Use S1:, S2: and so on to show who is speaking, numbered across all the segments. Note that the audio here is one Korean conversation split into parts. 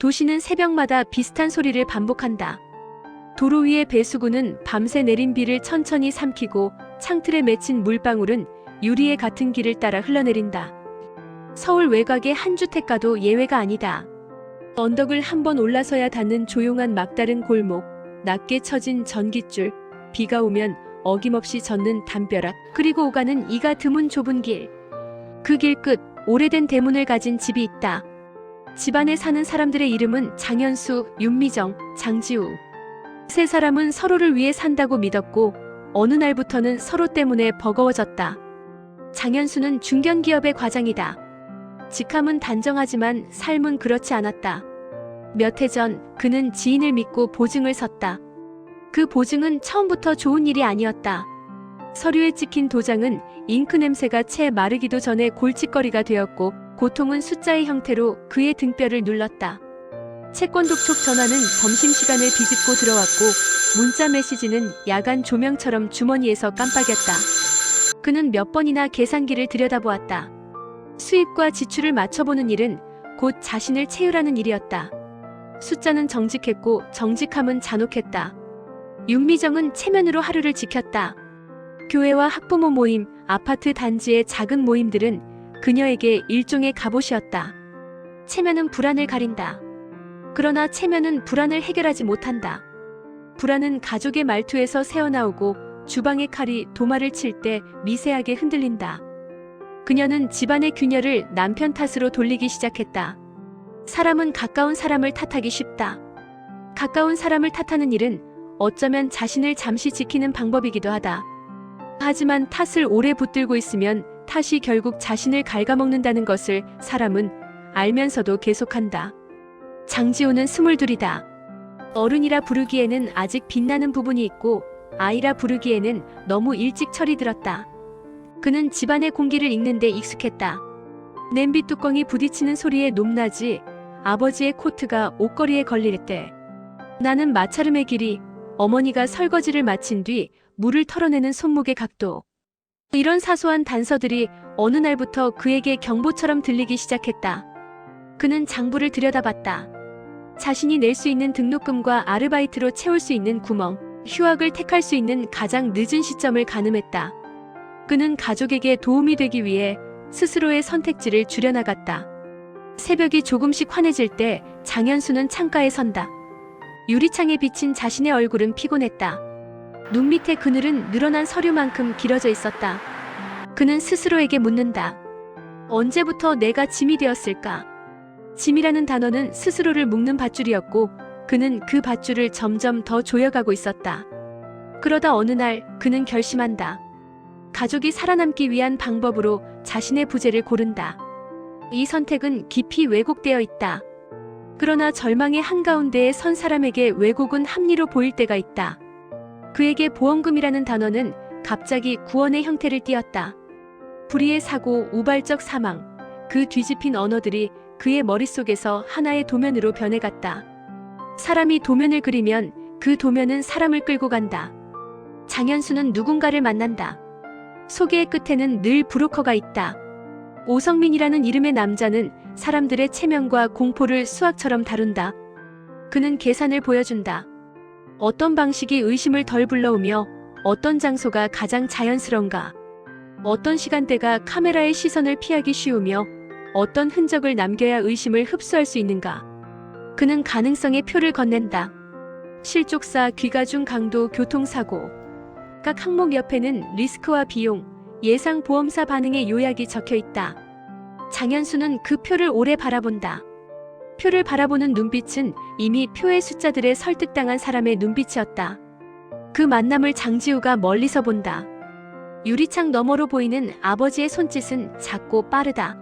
S1: 도시는 새벽마다 비슷한 소리를 반복한다. 도로 위의 배수구는 밤새 내린 비를 천천히 삼키고 창틀에 맺힌 물방울은 유리에 같은 길을 따라 흘러내린다. 서울 외곽의 한 주택가도 예외가 아니다. 언덕을 한번 올라서야 닿는 조용한 막다른 골목, 낮게 쳐진 전깃줄, 비가 오면 어김없이 젖는 담벼락, 그리고 오가는 이가 드문 좁은 길. 그 길 끝, 오래된 대문을 가진 집이 있다. 집 안에 사는 사람들의 이름은 장현수, 윤미정, 장지우. 세 사람은 서로를 위해 산다고 믿었고 어느 날부터는 서로 때문에 버거워졌다. 장현수는 중견기업의 과장이다. 직함은 단정하지만 삶은 그렇지 않았다. 몇 해 전 그는 지인을 믿고 보증을 섰다. 그 보증은 처음부터 좋은 일이 아니었다. 서류에 찍힌 도장은 잉크 냄새가 채 마르기도 전에 골칫거리가 되었고 고통은 숫자의 형태로 그의 등뼈를 눌렀다. 채권 독촉 전화는 점심시간을 비집고 들어왔고 문자 메시지는 야간 조명처럼 주머니에서 깜빡였다. 그는 몇 번이나 계산기를 들여다보았다. 수입과 지출을 맞춰보는 일은 곧 자신을 채우라는 일이었다. 숫자는 정직했고 정직함은 잔혹했다. 윤미정은 체면으로 하루를 지켰다. 교회와 학부모 모임, 아파트 단지의 작은 모임들은 그녀에게 일종의 갑옷이었다. 체면은 불안을 가린다. 그러나 체면은 불안을 해결하지 못한다. 불안은 가족의 말투에서 새어나오고 주방의 칼이 도마를 칠 때 미세하게 흔들린다. 그녀는 집안의 균열을 남편 탓으로 돌리기 시작했다. 사람은 가까운 사람을 탓하기 쉽다. 가까운 사람을 탓하는 일은 어쩌면 자신을 잠시 지키는 방법이기도 하다. 하지만 탓을 오래 붙들고 있으면 탓이 결국 자신을 갉아먹는다는 것을 사람은 알면서도 계속한다. 장지호는 22이다. 어른이라 부르기에는 아직 빛나는 부분이 있고 아이라 부르기에는 너무 일찍 철이 들었다. 그는 집안의 공기를 읽는 데 익숙했다. 냄비 뚜껑이 부딪히는 소리에 높낮이, 아버지의 코트가 옷걸이에 걸릴 때, 나는 마차름의 길이, 어머니가 설거지를 마친 뒤 물을 털어내는 손목의 각도. 이런 사소한 단서들이 어느 날부터 그에게 경보처럼 들리기 시작했다. 그는 장부를 들여다봤다. 자신이 낼 수 있는 등록금과 아르바이트로 채울 수 있는 구멍, 휴학을 택할 수 있는 가장 늦은 시점을 가늠했다. 그는 가족에게 도움이 되기 위해 스스로의 선택지를 줄여나갔다. 새벽이 조금씩 환해질 때 장현수는 창가에 선다. 유리창에 비친 자신의 얼굴은 피곤했다. 눈 밑의 그늘은 늘어난 서류만큼 길어져 있었다. 그는 스스로에게 묻는다. 언제부터 내가 짐이 되었을까? 짐이라는 단어는 스스로를 묶는 밧줄이었고 그는 그 밧줄을 점점 더 조여가고 있었다. 그러다 어느 날 그는 결심한다. 가족이 살아남기 위한 방법으로 자신의 부재를 고른다. 이 선택은 깊이 왜곡되어 있다. 그러나 절망의 한가운데에 선 사람에게 왜곡은 합리로 보일 때가 있다. 그에게 보험금이라는 단어는 갑자기 구원의 형태를 띠었다. 불의의 사고, 우발적 사망, 그 뒤집힌 언어들이 그의 머릿속에서 하나의 도면으로 변해갔다. 사람이 도면을 그리면 그 도면은 사람을 끌고 간다. 장현수는 누군가를 만난다. 소개의 끝에는 늘 브로커가 있다. 오성민이라는 이름의 남자는 사람들의 체면과 공포를 수학처럼 다룬다. 그는 계산을 보여준다. 어떤 방식이 의심을 덜 불러오며 어떤 장소가 가장 자연스러운가. 어떤 시간대가 카메라의 시선을 피하기 쉬우며 어떤 흔적을 남겨야 의심을 흡수할 수 있는가. 그는 가능성의 표를 건넨다. 실족사, 귀가중 강도, 교통사고. 각 항목 옆에는 리스크와 비용, 예상 보험사 반응의 요약이 적혀 있다. 장현수는 그 표를 오래 바라본다. 표를 바라보는 눈빛은 이미 표의 숫자들에 설득당한 사람의 눈빛이었다. 그 만남을 장지우가 멀리서 본다. 유리창 너머로 보이는 아버지의 손짓은 작고 빠르다.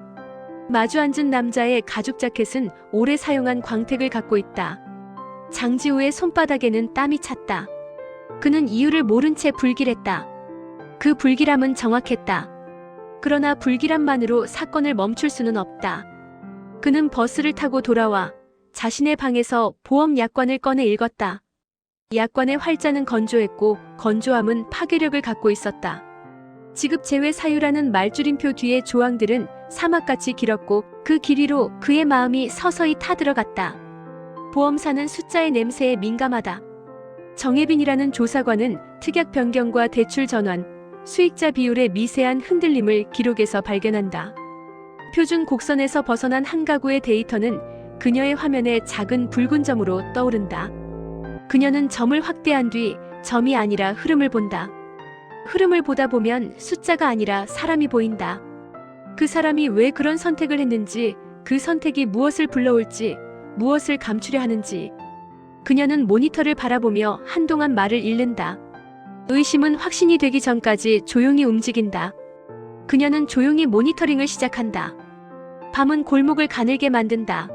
S1: 마주 앉은 남자의 가죽 자켓은 오래 사용한 광택을 갖고 있다. 장지우의 손바닥에는 땀이 찼다. 그는 이유를 모른 채 불길했다. 그 불길함은 정확했다. 그러나 불길함만으로 사건을 멈출 수는 없다. 그는 버스를 타고 돌아와 자신의 방에서 보험 약관을 꺼내 읽었다. 약관의 활자는 건조했고 건조함은 파괴력을 갖고 있었다. 지급 제외 사유라는 말줄임표 뒤의 조항들은 사막같이 길었고 그 길이로 그의 마음이 서서히 타들어갔다. 보험사는 숫자의 냄새에 민감하다. 정혜빈이라는 조사관은 특약 변경과 대출 전환, 수익자 비율의 미세한 흔들림을 기록에서 발견한다. 표준 곡선에서 벗어난 한 가구의 데이터는 그녀의 화면에 작은 붉은 점으로 떠오른다. 그녀는 점을 확대한 뒤 점이 아니라 흐름을 본다. 흐름을 보다 보면 숫자가 아니라 사람이 보인다. 그 사람이 왜 그런 선택을 했는지, 그 선택이 무엇을 불러올지, 무엇을 감추려 하는지. 그녀는 모니터를 바라보며 한동안 말을 잃는다. 의심은 확신이 되기 전까지 조용히 움직인다. 그녀는 조용히 모니터링을 시작한다. 밤은 골목을 가늘게 만든다.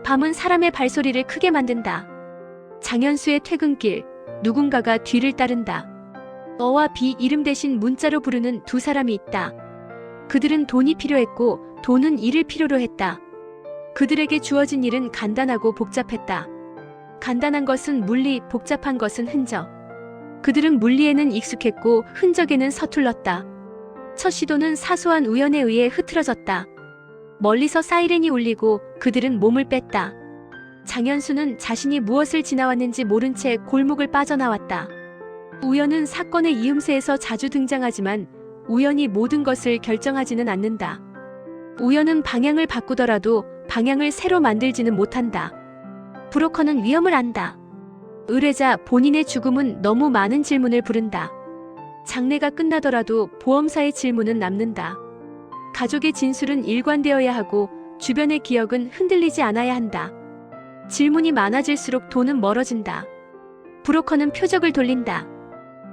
S1: 밤은 사람의 발소리를 크게 만든다. 장현수의 퇴근길, 누군가가 뒤를 따른다. 어와 비 이름 대신 문자로 부르는 두 사람이 있다. 그들은 돈이 필요했고 돈은 일을 필요로 했다. 그들에게 주어진 일은 간단하고 복잡했다. 간단한 것은 물리, 복잡한 것은 흔적. 그들은 물리에는 익숙했고 흔적에는 서툴렀다. 첫 시도는 사소한 우연에 의해 흐트러졌다. 멀리서 사이렌이 울리고 그들은 몸을 뺐다. 장현수는 자신이 무엇을 지나왔는지 모른 채 골목을 빠져나왔다. 우연은 사건의 이음새에서 자주 등장하지만 우연이 모든 것을 결정하지는 않는다. 우연은 방향을 바꾸더라도 방향을 새로 만들지는 못한다. 브로커는 위험을 안다. 의뢰자 본인의 죽음은 너무 많은 질문을 부른다. 장례가 끝나더라도 보험사의 질문은 남는다. 가족의 진술은 일관되어야 하고 주변의 기억은 흔들리지 않아야 한다. 질문이 많아질수록 돈은 멀어진다. 브로커는 표적을 돌린다.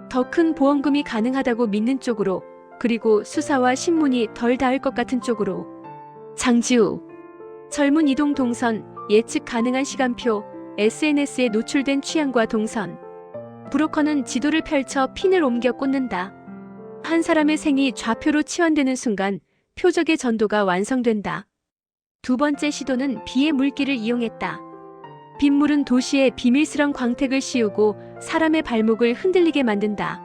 S1: 더 큰 보험금이 가능하다고 믿는 쪽으로, 그리고 수사와 신문이 덜 닿을 것 같은 쪽으로. 장지우. 젊은 이동 동선, 예측 가능한 시간표, SNS에 노출된 취향과 동선. 브로커는 지도를 펼쳐 핀을 옮겨 꽂는다. 한 사람의 생이 좌표로 치환되는 순간 표적의 전도가 완성된다. 두 번째 시도는 비의 물기를 이용했다. 빗물은 도시에 비밀스런 광택을 씌우고 사람의 발목을 흔들리게 만든다.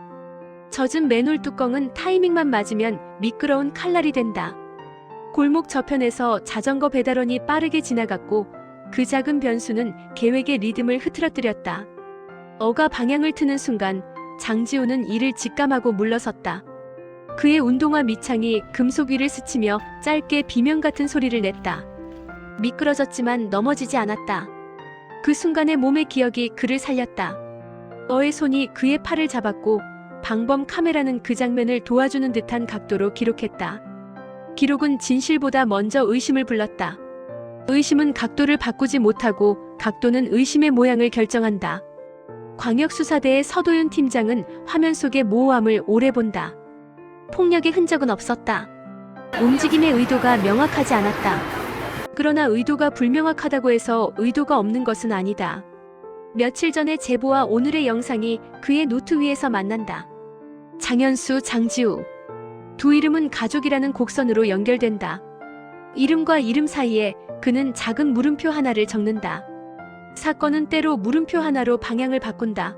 S1: 젖은 맨홀 뚜껑은 타이밍만 맞으면 미끄러운 칼날이 된다. 골목 저편에서 자전거 배달원이 빠르게 지나갔고 그 작은 변수는 계획의 리듬을 흐트러뜨렸다. 어가 방향을 트는 순간 장지우는 이를 직감하고 물러섰다. 그의 운동화 밑창이 금속 위를 스치며 짧게 비명 같은 소리를 냈다. 미끄러졌지만 넘어지지 않았다. 그 순간의 몸의 기억이 그를 살렸다. 어의 손이 그의 팔을 잡았고 방범 카메라는 그 장면을 도와주는 듯한 각도로 기록했다. 기록은 진실보다 먼저 의심을 불렀다. 의심은 각도를 바꾸지 못하고 각도는 의심의 모양을 결정한다. 광역수사대의 서도윤 팀장은 화면 속의 모호함을 오래 본다. 폭력의 흔적은 없었다. 움직임의 의도가 명확하지 않았다. 그러나 의도가 불명확하다고 해서 의도가 없는 것은 아니다. 며칠 전의 제보와 오늘의 영상이 그의 노트 위에서 만난다. 장현수, 장지우. 두 이름은 가족이라는 곡선으로 연결된다. 이름과 이름 사이에 그는 작은 물음표 하나를 적는다. 사건은 때로 물음표 하나로 방향을 바꾼다.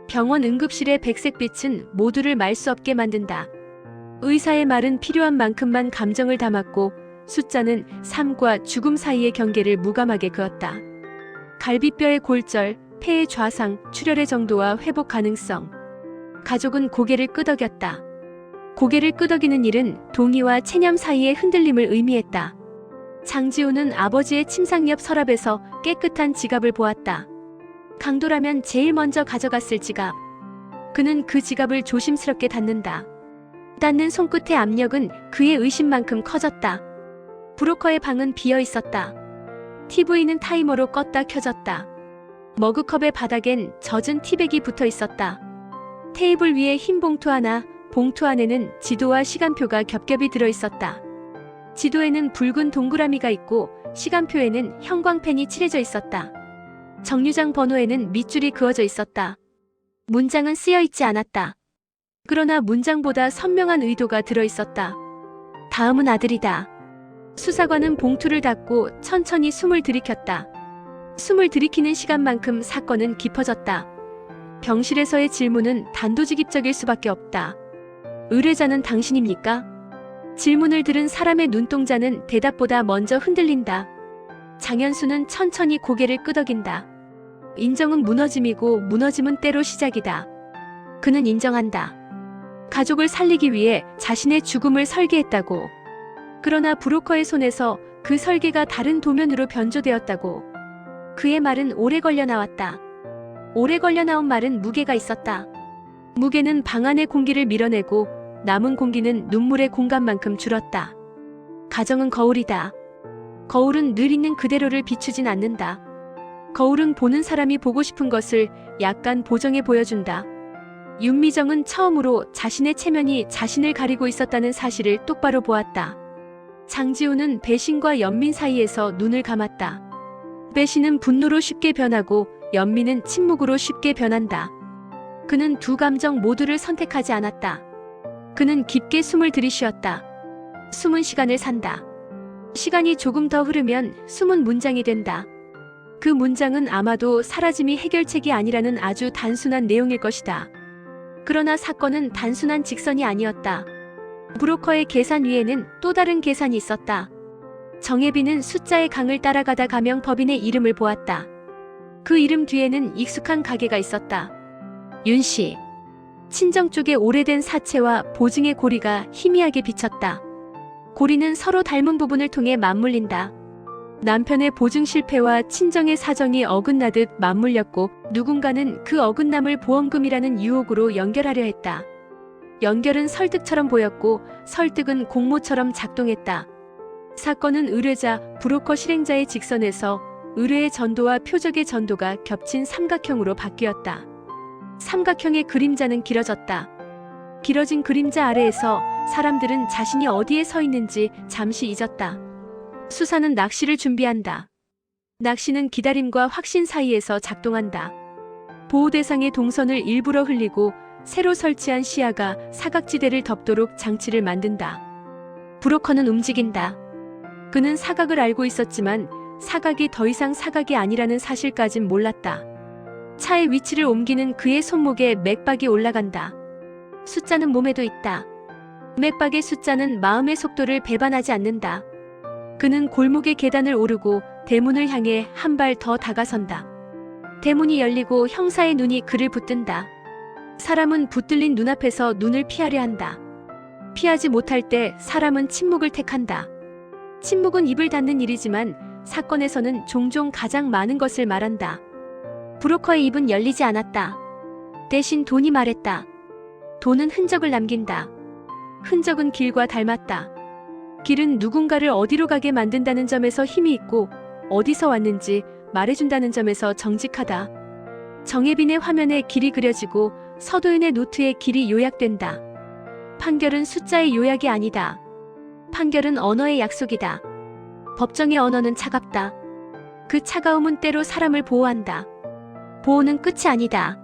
S1: 병원 응급실의 백색빛은 모두를 말 수 없게 만든다. 의사의 말은 필요한 만큼만 감정을 담았고 숫자는 삶과 죽음 사이의 경계를 무감하게 그었다. 갈비뼈의 골절, 폐의 좌상, 출혈의 정도와 회복 가능성. 가족은 고개를 끄덕였다. 고개를 끄덕이는 일은 동의와 체념 사이의 흔들림을 의미했다. 장지우는 아버지의 침상 옆 서랍에서 깨끗한 지갑을 보았다. 강도라면 제일 먼저 가져갔을 지갑. 그는 그 지갑을 조심스럽게 닫는다. 닫는 손끝의 압력은 그의 의심만큼 커졌다. 브로커의 방은 비어 있었다. TV는 타이머로 껐다 켜졌다. 머그컵의 바닥엔 젖은 티백이 붙어 있었다. 테이블 위에 흰 봉투 하나, 봉투 안에는 지도와 시간표가 겹겹이 들어 있었다. 지도에는 붉은 동그라미가 있고 시간표에는 형광펜이 칠해져 있었다. 정류장 번호에는 밑줄이 그어져 있었다. 문장은 쓰여 있지 않았다. 그러나 문장보다 선명한 의도가 들어 있었다. 다음은 아들이다. 수사관은 봉투를 닫고 천천히 숨을 들이켰다. 숨을 들이키는 시간만큼 사건은 깊어졌다. 병실에서의 질문은 단도직입적일 수밖에 없다. 의뢰자는 당신입니까? 질문을 들은 사람의 눈동자는 대답보다 먼저 흔들린다. 장현수는 천천히 고개를 끄덕인다. 인정은 무너짐이고 무너짐은 때로 시작이다. 그는 인정한다. 가족을 살리기 위해 자신의 죽음을 설계했다고. 그러나 브로커의 손에서 그 설계가 다른 도면으로 변조되었다고. 그의 말은 오래 걸려 나왔다. 오래 걸려 나온 말은 무게가 있었다. 무게는 방 안의 공기를 밀어내고 남은 공기는 눈물의 공간만큼 줄었다. 가정은 거울이다. 거울은 늘 있는 그대로를 비추진 않는다. 거울은 보는 사람이 보고 싶은 것을 약간 보정해 보여준다. 윤미정은 처음으로 자신의 체면이 자신을 가리고 있었다는 사실을 똑바로 보았다. 장지우는 배신과 연민 사이에서 눈을 감았다. 배신은 분노로 쉽게 변하고 연민은 침묵으로 쉽게 변한다. 그는 두 감정 모두를 선택하지 않았다. 그는 깊게 숨을 들이쉬었다. 숨은 시간을 산다. 시간이 조금 더 흐르면 숨은 문장이 된다. 그 문장은 아마도 사라짐이 해결책이 아니라는 아주 단순한 내용일 것이다. 그러나 사건은 단순한 직선이 아니었다. 브로커의 계산 위에는 또 다른 계산이 있었다. 정혜빈은 숫자의 강을 따라가다 가명법인의 이름을 보았다. 그 이름 뒤에는 익숙한 가게가 있었다. 윤씨. 친정 쪽의 오래된 사채와 보증의 고리가 희미하게 비쳤다. 고리는 서로 닮은 부분을 통해 맞물린다. 남편의 보증 실패와 친정의 사정이 어긋나듯 맞물렸고 누군가는 그 어긋남을 보험금이라는 유혹으로 연결하려 했다. 연결은 설득처럼 보였고 설득은 공모처럼 작동했다. 사건은 의뢰자, 브로커 실행자의 직선에서 의뢰의 전도와 표적의 전도가 겹친 삼각형으로 바뀌었다. 삼각형의 그림자는 길어졌다. 길어진 그림자 아래에서 사람들은 자신이 어디에 서 있는지 잠시 잊었다. 수사는 낚시를 준비한다. 낚시는 기다림과 확신 사이에서 작동한다. 보호 대상의 동선을 일부러 흘리고 새로 설치한 시야가 사각지대를 덮도록 장치를 만든다. 브로커는 움직인다. 그는 사각을 알고 있었지만 사각이 더 이상 사각이 아니라는 사실까진 몰랐다. 차의 위치를 옮기는 그의 손목에 맥박이 올라간다. 숫자는 몸에도 있다. 맥박의 숫자는 마음의 속도를 배반하지 않는다. 그는 골목의 계단을 오르고 대문을 향해 한 발 더 다가선다. 대문이 열리고 형사의 눈이 그를 붙든다. 사람은 붙들린 눈앞에서 눈을 피하려 한다. 피하지 못할 때 사람은 침묵을 택한다. 침묵은 입을 닫는 일이지만 사건에서는 종종 가장 많은 것을 말한다. 브로커의 입은 열리지 않았다. 대신 돈이 말했다. 돈은 흔적을 남긴다. 흔적은 길과 닮았다. 길은 누군가를 어디로 가게 만든다는 점에서 힘이 있고 어디서 왔는지 말해준다는 점에서 정직하다. 정혜빈의 화면에 길이 그려지고 서도윤의 노트에 길이 요약된다. 판결은 숫자의 요약이 아니다. 판결은 언어의 약속이다. 법정의 언어는 차갑다. 그 차가움은 때로 사람을 보호한다. 보호는 끝이 아니다.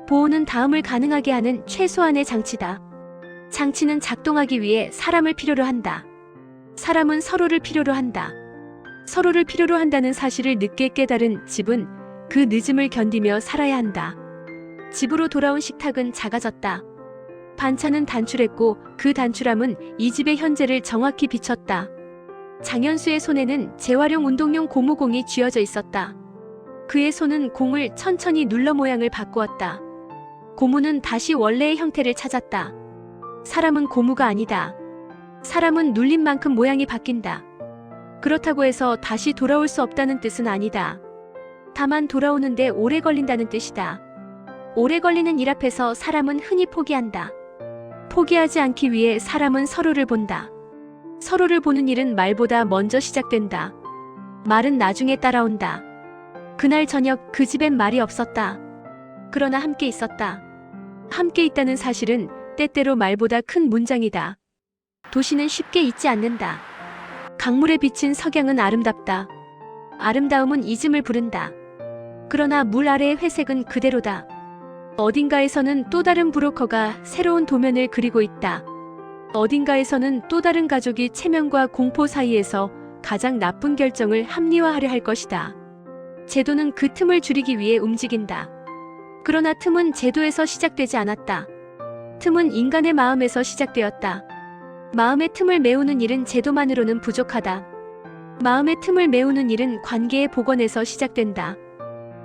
S1: 보호는 다음을 가능하게 하는 최소한의 장치다. 장치는 작동하기 위해 사람을 필요로 한다. 사람은 서로를 필요로 한다. 서로를 필요로 한다는 사실을 늦게 깨달은 집은 그 늦음을 견디며 살아야 한다. 집으로 돌아온 식탁은 작아졌다. 반찬은 단출했고 그 단출함은 이 집의 현재를 정확히 비췄다. 장현수의 손에는 재활용 운동용 고무공이 쥐어져 있었다. 그의 손은 공을 천천히 눌러 모양을 바꾸었다. 고무는 다시 원래의 형태를 찾았다. 사람은 고무가 아니다. 사람은 눌린 만큼 모양이 바뀐다. 그렇다고 해서 다시 돌아올 수 없다는 뜻은 아니다. 다만 돌아오는데 오래 걸린다는 뜻이다. 오래 걸리는 일 앞에서 사람은 흔히 포기한다. 포기하지 않기 위해 사람은 서로를 본다. 서로를 보는 일은 말보다 먼저 시작된다. 말은 나중에 따라온다. 그날 저녁 그 집엔 말이 없었다. 그러나 함께 있었다. 함께 있다는 사실은 때때로 말보다 큰 문장이다. 도시는 쉽게 잊지 않는다. 강물에 비친 석양은 아름답다. 아름다움은 잊음을 부른다. 그러나 물 아래의 회색은 그대로다. 어딘가에서는 또 다른 브로커가 새로운 도면을 그리고 있다. 어딘가에서는 또 다른 가족이 체면과 공포 사이에서 가장 나쁜 결정을 합리화하려 할 것이다. 제도는 그 틈을 줄이기 위해 움직인다. 그러나 틈은 제도에서 시작되지 않았다. 틈은 인간의 마음에서 시작되었다. 마음의 틈을 메우는 일은 제도만으로는 부족하다. 마음의 틈을 메우는 일은 관계의 복원에서 시작된다.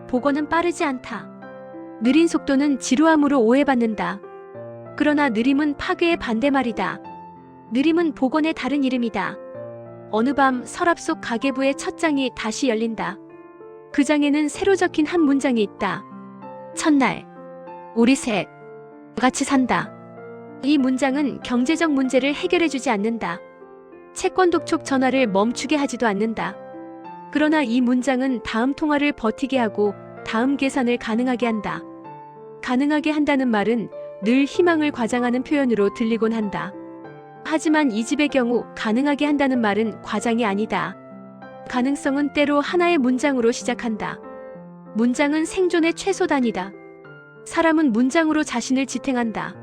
S1: 복원은 빠르지 않다. 느린 속도는 지루함으로 오해받는다. 그러나 느림은 파괴의 반대말이다. 느림은 복원의 다른 이름이다. 어느 밤 서랍 속 가계부의 첫 장이 다시 열린다. 그 장에는 새로 적힌 한 문장이 있다. 첫날, 우리 셋 같이 산다. 이 문장은 경제적 문제를 해결해주지 않는다. 채권 독촉 전화를 멈추게 하지도 않는다. 그러나 이 문장은 다음 통화를 버티게 하고 다음 계산을 가능하게 한다. 가능하게 한다는 말은 늘 희망을 과장하는 표현으로 들리곤 한다. 하지만 이 집의 경우 가능하게 한다는 말은 과장이 아니다. 가능성은 때로 하나의 문장으로 시작한다. 문장은 생존의 최소 단위다. 사람은 문장으로 자신을 지탱한다.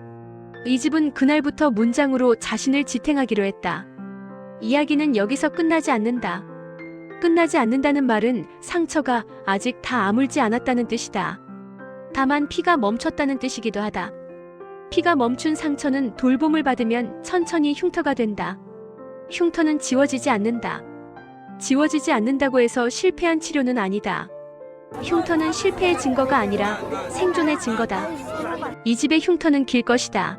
S1: 이 집은 그날부터 문장으로 자신을 지탱하기로 했다. 이야기는 여기서 끝나지 않는다. 끝나지 않는다는 말은 상처가 아직 다 아물지 않았다는 뜻이다. 다만 피가 멈췄다는 뜻이기도 하다. 피가 멈춘 상처는 돌봄을 받으면 천천히 흉터가 된다. 흉터는 지워지지 않는다. 지워지지 않는다고 해서 실패한 치료는 아니다. 흉터는 실패의 증거가 아니라 생존의 증거다. 이 집의 흉터는 길 것이다.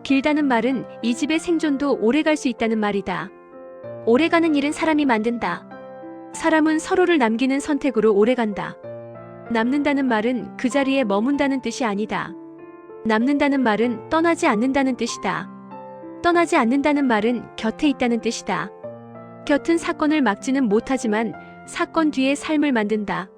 S1: 길다는 말은 이 집의 생존도 오래갈 수 있다는 말이다. 오래가는 일은 사람이 만든다. 사람은 서로를 남기는 선택으로 오래간다. 남는다는 말은 그 자리에 머문다는 뜻이 아니다. 남는다는 말은 떠나지 않는다는 뜻이다. 떠나지 않는다는 말은 곁에 있다는 뜻이다. 곁은 사건을 막지는 못하지만 사건 뒤에 삶을 만든다.